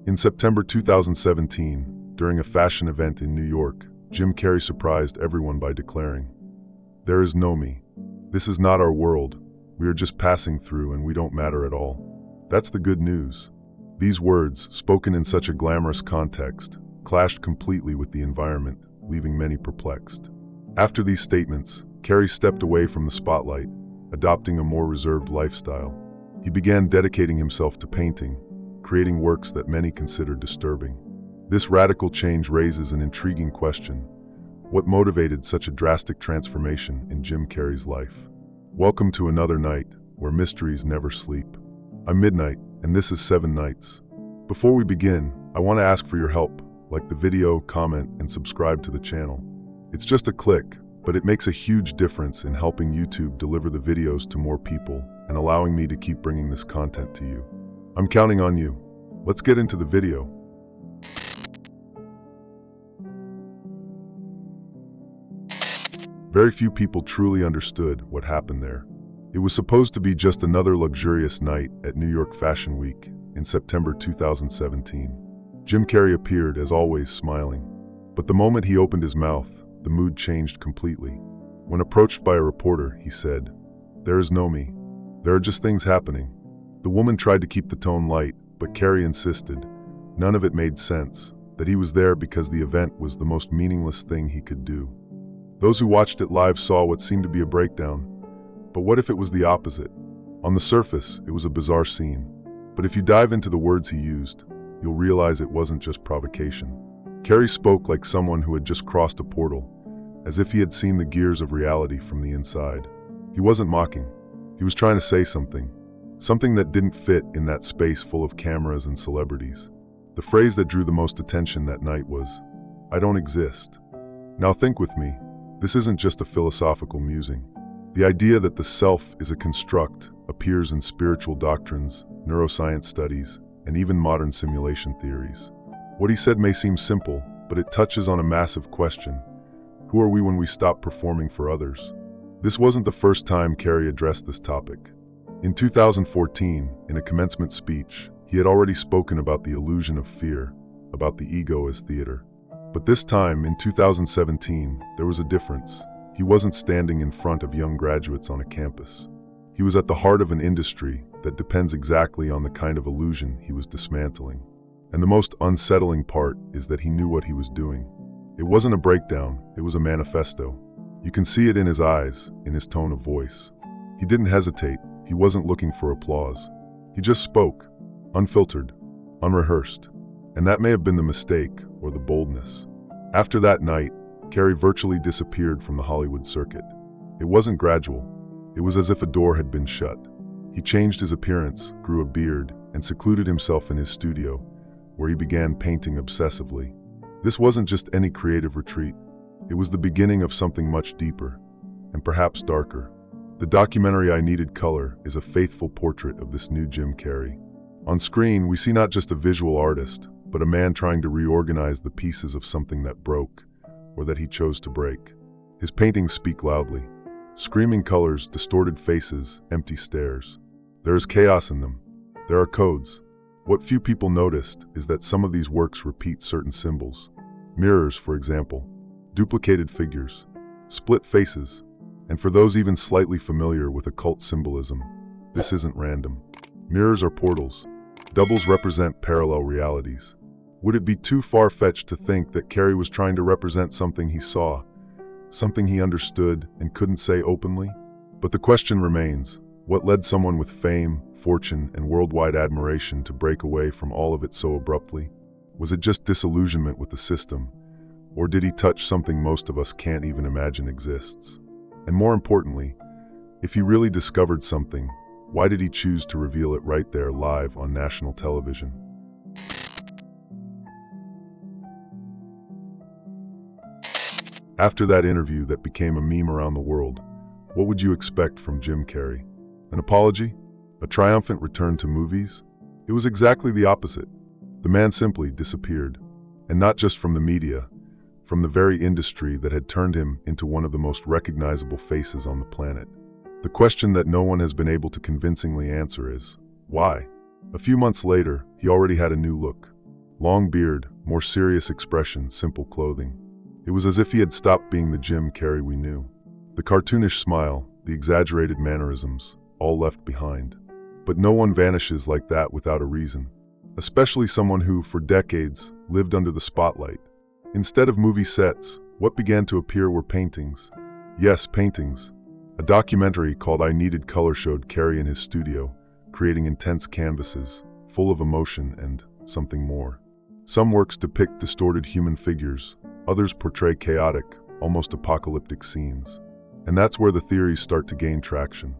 In September 2017, during a fashion event in New York, Jim Carrey surprised everyone by declaring, "There is no me. This is not our world. We are just passing through and we don't matter at all." That's the good news. These words, spoken in such a glamorous context, clashed completely with the environment, leaving many perplexed. After these statements, Carrey stepped away from the spotlight, adopting a more reserved lifestyle. He began dedicating himself to painting, creating works that many considered disturbing. This radical change raises an intriguing question. What motivated such a drastic transformation in Jim Carrey's life? Welcome to another night where mysteries never sleep. I'm Midnight, and this is 7 Nights. Before we begin, I want to ask for your help. Like the video, comment, and subscribe to the channel. It's just a click, but it makes a huge difference in helping YouTube deliver the videos to more people and allowing me to keep bringing this content to you. I'm counting on you. Let's get into the video. Very few people truly understood what happened there. It was supposed to be just another luxurious night at New York Fashion Week in September 2017. Jim Carrey appeared, as always, smiling. But the moment he opened his mouth, the mood changed completely. When approached by a reporter, he said, "There is no me. There are just things happening." The woman tried to keep the tone light, but Carrey insisted. None of it made sense, that he was there because the event was the most meaningless thing he could do. Those who watched it live saw what seemed to be a breakdown. But what if it was the opposite? On the surface, it was a bizarre scene. But if you dive into the words he used, you'll realize it wasn't just provocation. Carrey spoke like someone who had just crossed a portal, as if he had seen the gears of reality from the inside. He wasn't mocking. He was trying to say something that didn't fit in that space full of cameras and celebrities. The phrase that drew the most attention that night was, "I don't exist." Now think with me, this isn't just a philosophical musing. The idea that the self is a construct appears in spiritual doctrines, neuroscience studies, and even modern simulation theories. What he said may seem simple, but it touches on a massive question. Who are we when we stop performing for others? This wasn't the first time Carrey addressed this topic. In 2014, in a commencement speech, he had already spoken about the illusion of fear, about the ego as theater. But this time, in 2017, there was a difference. He wasn't standing in front of young graduates on a campus. He was at the heart of an industry that depends exactly on the kind of illusion he was dismantling. And the most unsettling part is that he knew what he was doing. It wasn't a breakdown, it was a manifesto. You can see it in his eyes, in his tone of voice. He didn't hesitate, he wasn't looking for applause. He just spoke, unfiltered, unrehearsed. And that may have been the mistake, or the boldness. After that night, Carrey virtually disappeared from the Hollywood circuit. It wasn't gradual. It was as if a door had been shut. He changed his appearance, grew a beard, and secluded himself in his studio, where he began painting obsessively. This wasn't just any creative retreat. It was the beginning of something much deeper, and perhaps darker. The documentary I Needed Color is a faithful portrait of this new Jim Carrey. On screen, we see not just a visual artist, but a man trying to reorganize the pieces of something that broke, or that he chose to break. His paintings speak loudly. Screaming colors, distorted faces, empty stares. There is chaos in them. There are codes. What few people noticed is that some of these works repeat certain symbols. Mirrors, for example. Duplicated figures. Split faces. And for those even slightly familiar with occult symbolism, this isn't random. Mirrors are portals. Doubles represent parallel realities. Would it be too far-fetched to think that Carrey was trying to represent something he saw, something he understood and couldn't say openly? But the question remains, what led someone with fame, fortune, and worldwide admiration to break away from all of it so abruptly? Was it just disillusionment with the system? Or did he touch something most of us can't even imagine exists? And more importantly, if he really discovered something, why did he choose to reveal it right there live on national television? After that interview that became a meme around the world, what would you expect from Jim Carrey? An apology? A triumphant return to movies? It was exactly the opposite. The man simply disappeared. And not just from the media, from the very industry that had turned him into one of the most recognizable faces on the planet. The question that no one has been able to convincingly answer is, why? A few months later, he already had a new look. Long beard, more serious expression, simple clothing. It was as if he had stopped being the Jim Carrey we knew. The cartoonish smile, the exaggerated mannerisms, all left behind. But no one vanishes like that without a reason. Especially someone who, for decades, lived under the spotlight. Instead of movie sets, what began to appear were paintings. Yes, paintings. A documentary called I Needed Color showed Carrey in his studio, creating intense canvases, full of emotion and something more. Some works depict distorted human figures, others portray chaotic, almost apocalyptic scenes. And that's where the theories start to gain traction.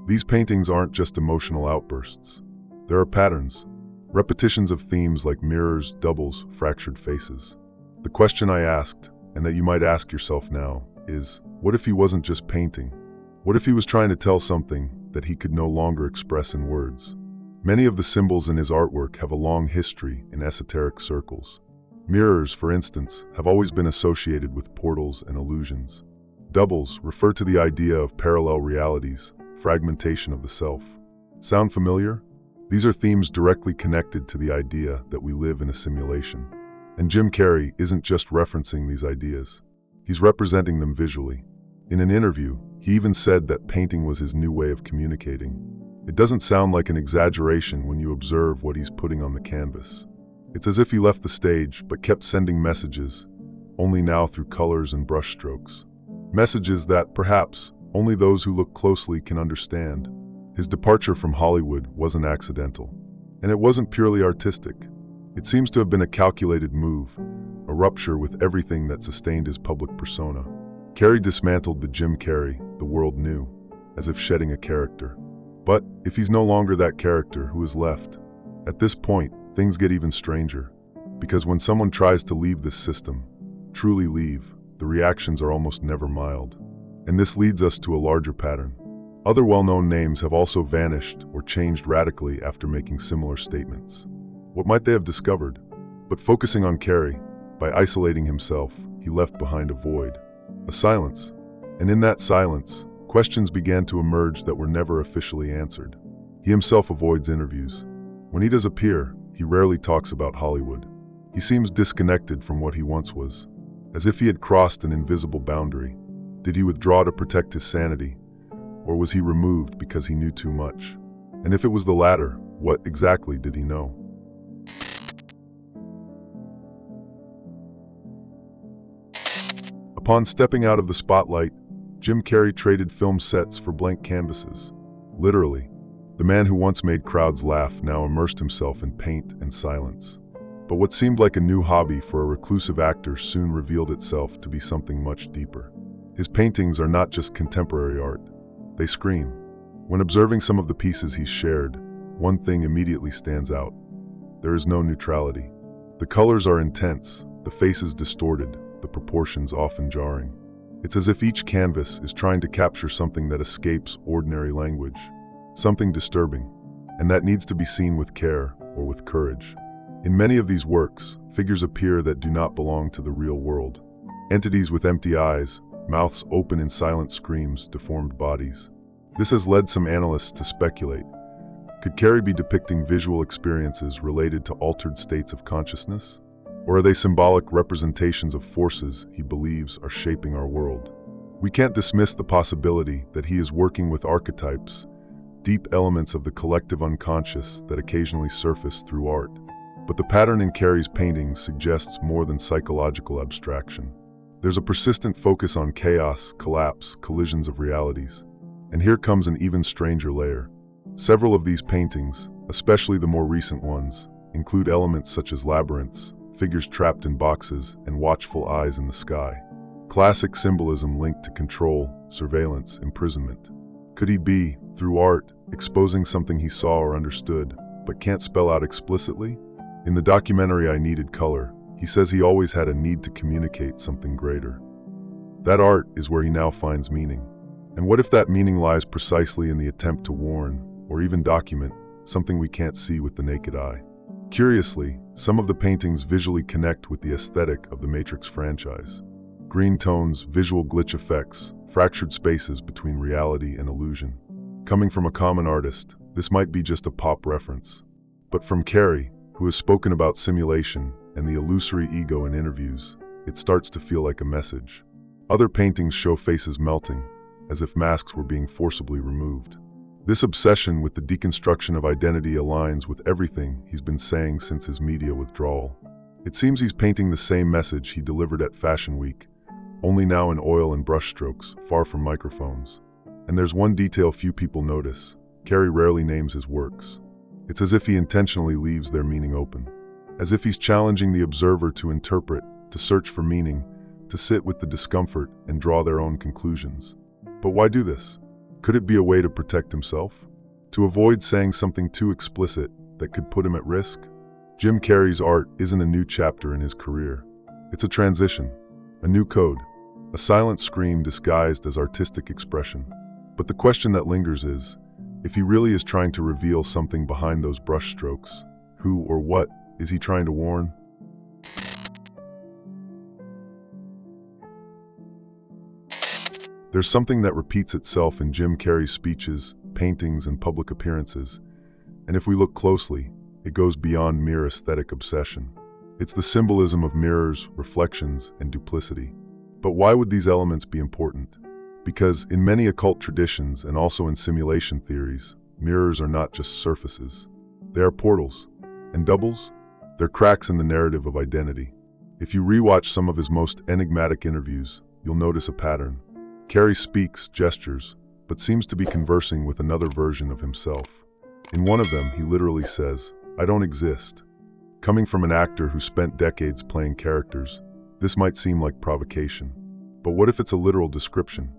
These paintings aren't just emotional outbursts. There are patterns, repetitions of themes like mirrors, doubles, fractured faces. The question I asked, and that you might ask yourself now, is, what if he wasn't just painting? What if he was trying to tell something that he could no longer express in words? Many of the symbols in his artwork have a long history in esoteric circles. Mirrors, for instance, have always been associated with portals and illusions. Doubles refer to the idea of parallel realities, fragmentation of the self. Sound familiar? These are themes directly connected to the idea that we live in a simulation. And Jim Carrey isn't just referencing these ideas. He's representing them visually. In an interview, he even said that painting was his new way of communicating. It doesn't sound like an exaggeration when you observe what he's putting on the canvas. It's as if he left the stage but kept sending messages, only now through colors and brushstrokes. Messages that, perhaps, only those who look closely can understand. His departure from Hollywood wasn't accidental, and it wasn't purely artistic. It seems to have been a calculated move, a rupture with everything that sustained his public persona. Carrey dismantled the Jim Carrey the world knew, as if shedding a character. But if he's no longer that character, who is left? At this point, things get even stranger. Because when someone tries to leave this system, truly leave, the reactions are almost never mild. And this leads us to a larger pattern. Other well-known names have also vanished or changed radically after making similar statements. What might they have discovered? But focusing on Carrey, by isolating himself, he left behind a void, a silence. And in that silence, questions began to emerge that were never officially answered. He himself avoids interviews. When he does appear, he rarely talks about Hollywood. He seems disconnected from what he once was, as if he had crossed an invisible boundary. Did he withdraw to protect his sanity? Or was he removed because he knew too much? And if it was the latter, what exactly did he know? Upon stepping out of the spotlight, Jim Carrey traded film sets for blank canvases. Literally, the man who once made crowds laugh now immersed himself in paint and silence. But what seemed like a new hobby for a reclusive actor soon revealed itself to be something much deeper. His paintings are not just contemporary art. They scream. When observing some of the pieces he's shared, one thing immediately stands out. There is no neutrality. The colors are intense, the faces distorted, the proportions often jarring. It's as if each canvas is trying to capture something that escapes ordinary language, something disturbing, and that needs to be seen with care or with courage. In many of these works, figures appear that do not belong to the real world. Entities with empty eyes, mouths open in silent screams, deformed bodies. This has led some analysts to speculate. Could Carrey be depicting visual experiences related to altered states of consciousness? Or are they symbolic representations of forces he believes are shaping our world? We can't dismiss the possibility that he is working with archetypes, deep elements of the collective unconscious that occasionally surface through art. But the pattern in Carrey's paintings suggests more than psychological abstraction. There's a persistent focus on chaos, collapse, collisions of realities. And here comes an even stranger layer. Several of these paintings, especially the more recent ones, include elements such as labyrinths, figures trapped in boxes, and watchful eyes in the sky. Classic symbolism linked to control, surveillance, imprisonment. Could he be, through art, exposing something he saw or understood, but can't spell out explicitly? In the documentary I Needed Color, he says he always had a need to communicate something greater. That art is where he now finds meaning. And what if that meaning lies precisely in the attempt to warn, or even document, something we can't see with the naked eye? Curiously, some of the paintings visually connect with the aesthetic of the Matrix franchise. Green tones, visual glitch effects, fractured spaces between reality and illusion. Coming from a common artist, this might be just a pop reference. But from Carrey, who has spoken about simulation and the illusory ego in interviews, it starts to feel like a message. Other paintings show faces melting, as if masks were being forcibly removed. This obsession with the deconstruction of identity aligns with everything he's been saying since his media withdrawal. It seems he's painting the same message he delivered at Fashion Week, only now in oil and brushstrokes, far from microphones. And there's one detail few people notice. Carrey rarely names his works. It's as if he intentionally leaves their meaning open. As if he's challenging the observer to interpret, to search for meaning, to sit with the discomfort and draw their own conclusions. But why do this? Could it be a way to protect himself? To avoid saying something too explicit that could put him at risk? Jim Carrey's art isn't a new chapter in his career. It's a transition, a new code, a silent scream disguised as artistic expression. But the question that lingers is, if he really is trying to reveal something behind those brushstrokes, who or what is he trying to warn? There's something that repeats itself in Jim Carrey's speeches, paintings, and public appearances, and if we look closely, it goes beyond mere aesthetic obsession. It's the symbolism of mirrors, reflections, and duplicity. But why would these elements be important? Because in many occult traditions and also in simulation theories, mirrors are not just surfaces. They are portals. And doubles? They're cracks in the narrative of identity. If you rewatch some of his most enigmatic interviews, you'll notice a pattern. Carrey speaks, gestures, but seems to be conversing with another version of himself. In one of them, he literally says, "I don't exist." Coming from an actor who spent decades playing characters, this might seem like provocation. But what if it's a literal description?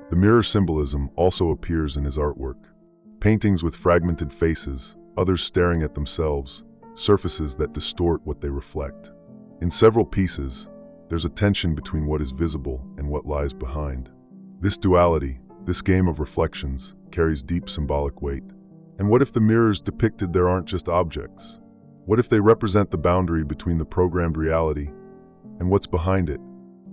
The mirror symbolism also appears in his artwork. Paintings with fragmented faces, others staring at themselves, surfaces that distort what they reflect. In several pieces, there's a tension between what is visible and what lies behind. This duality, this game of reflections, carries deep symbolic weight. And what if the mirrors depicted there aren't just objects? What if they represent the boundary between the programmed reality and what's behind it?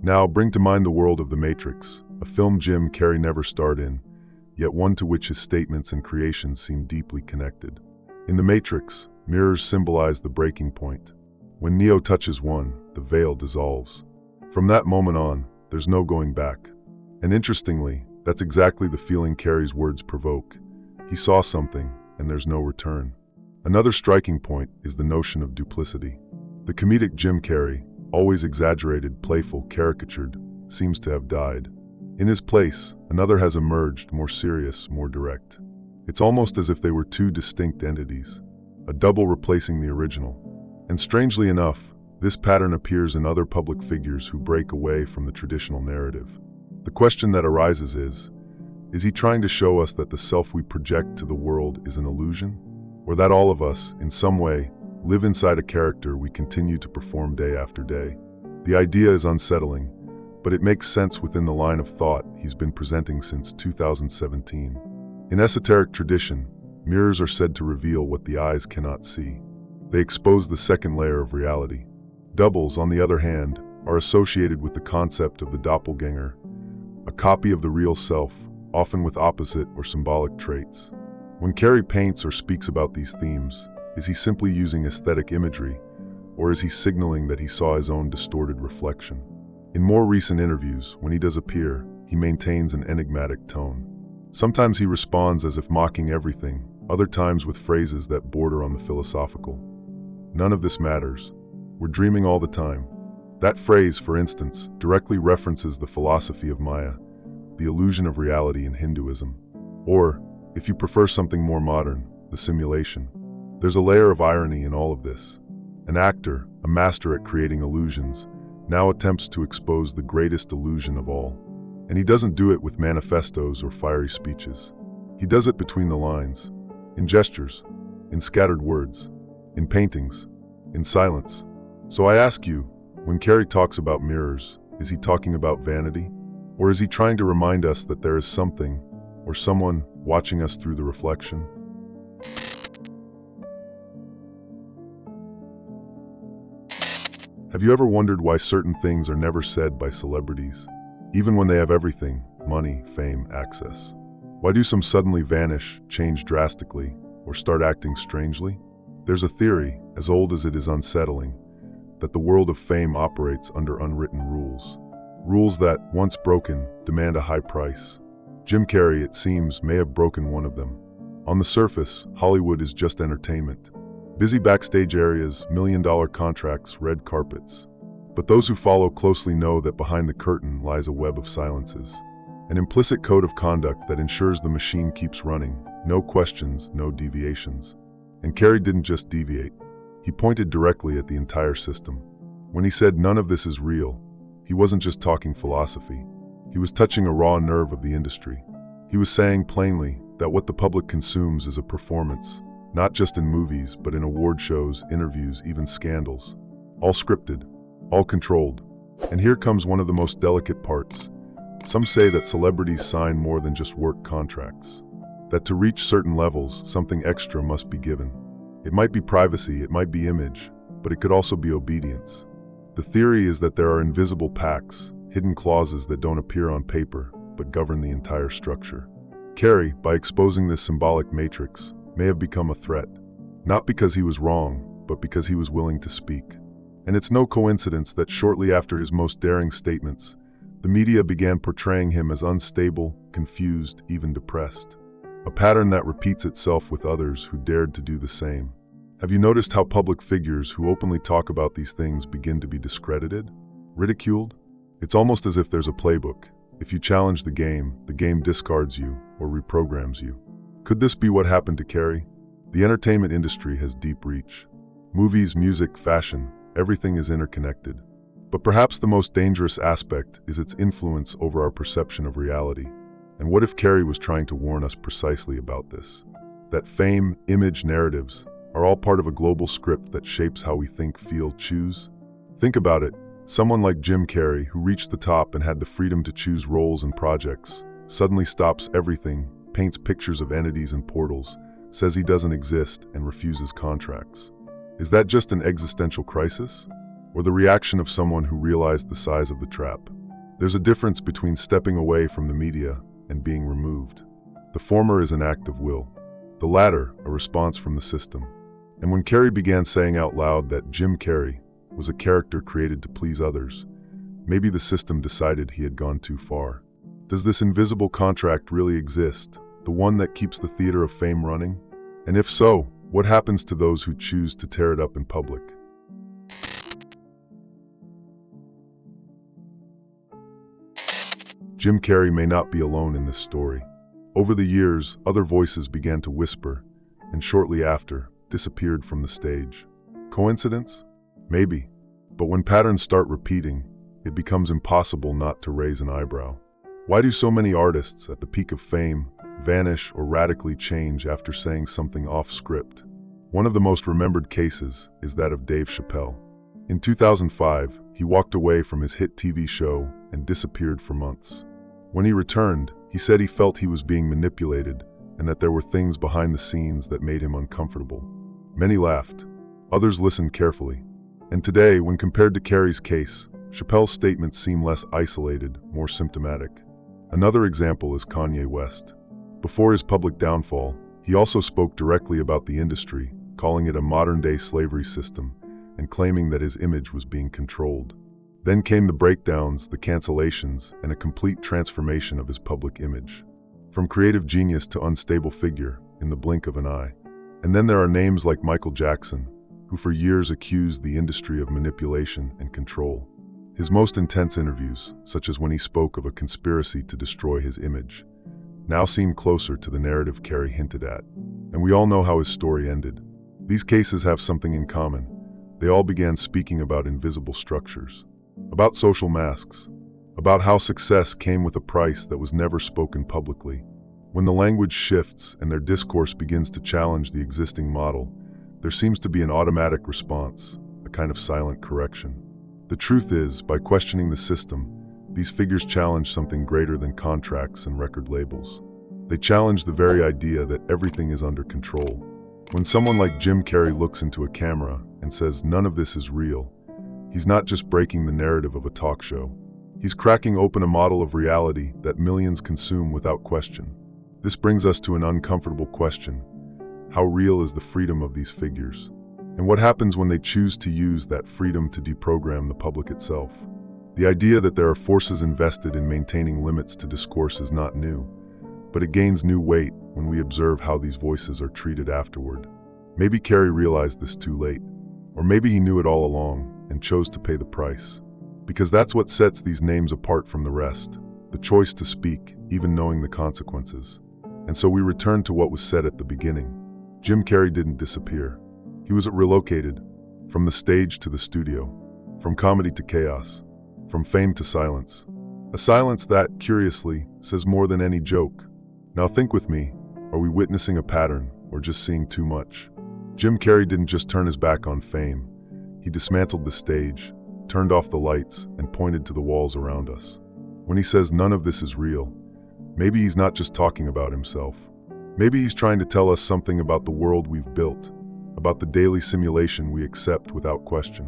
Now, bring to mind the world of The Matrix, a film Jim Carrey never starred in, yet one to which his statements and creations seem deeply connected. In The Matrix, mirrors symbolize the breaking point. When Neo touches one, the veil dissolves. From that moment on, there's no going back. And interestingly, that's exactly the feeling Carrey's words provoke. He saw something, and there's no return. Another striking point is the notion of duplicity. The comedic Jim Carrey, always exaggerated, playful, caricatured, seems to have died. In his place, another has emerged, more serious, more direct. It's almost as if they were two distinct entities, a double replacing the original. And strangely enough, this pattern appears in other public figures who break away from the traditional narrative. The question that arises is he trying to show us that the self we project to the world is an illusion? Or that all of us, in some way, live inside a character we continue to perform day after day? The idea is unsettling, but it makes sense within the line of thought he's been presenting since 2017. In esoteric tradition, mirrors are said to reveal what the eyes cannot see. They expose the second layer of reality. Doubles, on the other hand, are associated with the concept of the doppelganger, a copy of the real self, often with opposite or symbolic traits. When Carrey paints or speaks about these themes, is he simply using aesthetic imagery, or is he signaling that he saw his own distorted reflection? In more recent interviews, when he does appear, he maintains an enigmatic tone. Sometimes he responds as if mocking everything, other times with phrases that border on the philosophical. None of this matters. We're dreaming all the time. That phrase, for instance, directly references the philosophy of Maya, the illusion of reality in Hinduism. Or, if you prefer something more modern, the simulation. There's a layer of irony in all of this. An actor, a master at creating illusions, now attempts to expose the greatest illusion of all. And he doesn't do it with manifestos or fiery speeches. He does it between the lines, in gestures, in scattered words, in paintings, in silence. So I ask you, when Carrey talks about mirrors, is he talking about vanity? Or is he trying to remind us that there is something, or someone, watching us through the reflection? Have you ever wondered why certain things are never said by celebrities, even when they have everything, money, fame, access? Why do some suddenly vanish, change drastically, or start acting strangely? There's a theory, as old as it is unsettling, that the world of fame operates under unwritten rules. Rules that, once broken, demand a high price. Jim Carrey, it seems, may have broken one of them. On the surface, Hollywood is just entertainment. Busy backstage areas, million-dollar contracts, red carpets. But those who follow closely know that behind the curtain lies a web of silences. An implicit code of conduct that ensures the machine keeps running. No questions, no deviations. And Carrey didn't just deviate. He pointed directly at the entire system. When he said none of this is real, he wasn't just talking philosophy. He was touching a raw nerve of the industry. He was saying plainly that what the public consumes is a performance, not just in movies, but in award shows, interviews, even scandals. All scripted, all controlled. And here comes one of the most delicate parts. Some say that celebrities sign more than just work contracts. That to reach certain levels, something extra must be given. It might be privacy, it might be image, but it could also be obedience. The theory is that there are invisible pacts, hidden clauses that don't appear on paper, but govern the entire structure. Carrey, by exposing this symbolic matrix, may have become a threat. Not because he was wrong, but because he was willing to speak. And it's no coincidence that shortly after his most daring statements, the media began portraying him as unstable, confused, even depressed. A pattern that repeats itself with others who dared to do the same. Have you noticed how public figures who openly talk about these things begin to be discredited, ridiculed? It's almost as if there's a playbook. If you challenge the game discards you or reprograms you. Could this be what happened to Carrey? The entertainment industry has deep reach. Movies, music, fashion, everything is interconnected. But perhaps the most dangerous aspect is its influence over our perception of reality. And what if Carrey was trying to warn us precisely about this? That fame, image, narratives are all part of a global script that shapes how we think, feel, choose. Think about it. Someone like Jim Carrey, who reached the top and had the freedom to choose roles and projects, suddenly stops everything, paints pictures of entities and portals, says he doesn't exist, and refuses contracts. Is that just an existential crisis? Or the reaction of someone who realized the size of the trap? There's a difference between stepping away from the media and being removed. The former is an act of will. The latter, a response from the system. And when Carrey began saying out loud that Jim Carrey was a character created to please others, maybe the system decided he had gone too far. Does this invisible contract really exist, the one that keeps the theater of fame running? And if so, what happens to those who choose to tear it up in public? Jim Carrey may not be alone in this story. Over the years, other voices began to whisper, and shortly after, disappeared from the stage. Coincidence? Maybe. But when patterns start repeating, it becomes impossible not to raise an eyebrow. Why do so many artists at the peak of fame vanish or radically change after saying something off script? One of the most remembered cases is that of Dave Chappelle. In 2005, he walked away from his hit TV show and disappeared for months. When he returned, he said he felt he was being manipulated and that there were things behind the scenes that made him uncomfortable. Many laughed. Others listened carefully. And today, when compared to Carrey's case, Chappelle's statements seem less isolated, more symptomatic. Another example is Kanye West. Before his public downfall, he also spoke directly about the industry, calling it a modern-day slavery system, and claiming that his image was being controlled. Then came the breakdowns, the cancellations, and a complete transformation of his public image. From creative genius to unstable figure, in the blink of an eye. And then there are names like Michael Jackson, who for years accused the industry of manipulation and control. His most intense interviews, such as when he spoke of a conspiracy to destroy his image, now seem closer to the narrative Carrey hinted at. And we all know how his story ended. These cases have something in common. They all began speaking about invisible structures, about social masks, about how success came with a price that was never spoken publicly. When the language shifts and their discourse begins to challenge the existing model, there seems to be an automatic response, a kind of silent correction. The truth is, by questioning the system, these figures challenge something greater than contracts and record labels. They challenge the very idea that everything is under control. When someone like Jim Carrey looks into a camera and says none of this is real, he's not just breaking the narrative of a talk show. He's cracking open a model of reality that millions consume without question. This brings us to an uncomfortable question. How real is the freedom of these figures? And what happens when they choose to use that freedom to deprogram the public itself? The idea that there are forces invested in maintaining limits to discourse is not new, but it gains new weight when we observe how these voices are treated afterward. Maybe Carrey realized this too late, or maybe he knew it all along and chose to pay the price. Because that's what sets these names apart from the rest, the choice to speak, even knowing the consequences. And so we return to what was said at the beginning. Jim Carrey didn't disappear. He was relocated, from the stage to the studio, from comedy to chaos, from fame to silence. A silence that, curiously, says more than any joke. Now think with me, are we witnessing a pattern or just seeing too much? Jim Carrey didn't just turn his back on fame. He dismantled the stage, turned off the lights, and pointed to the walls around us. When he says none of this is real, maybe he's not just talking about himself. Maybe he's trying to tell us something about the world we've built, about the daily simulation we accept without question.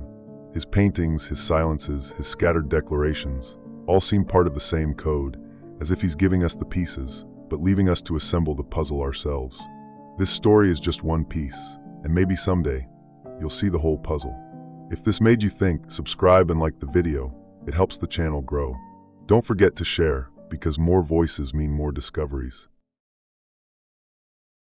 His paintings, his silences, his scattered declarations, all seem part of the same code, as if he's giving us the pieces, but leaving us to assemble the puzzle ourselves. This story is just one piece, and maybe someday, you'll see the whole puzzle. If this made you think, subscribe and like the video. It helps the channel grow. Don't forget to share, because more voices mean more discoveries.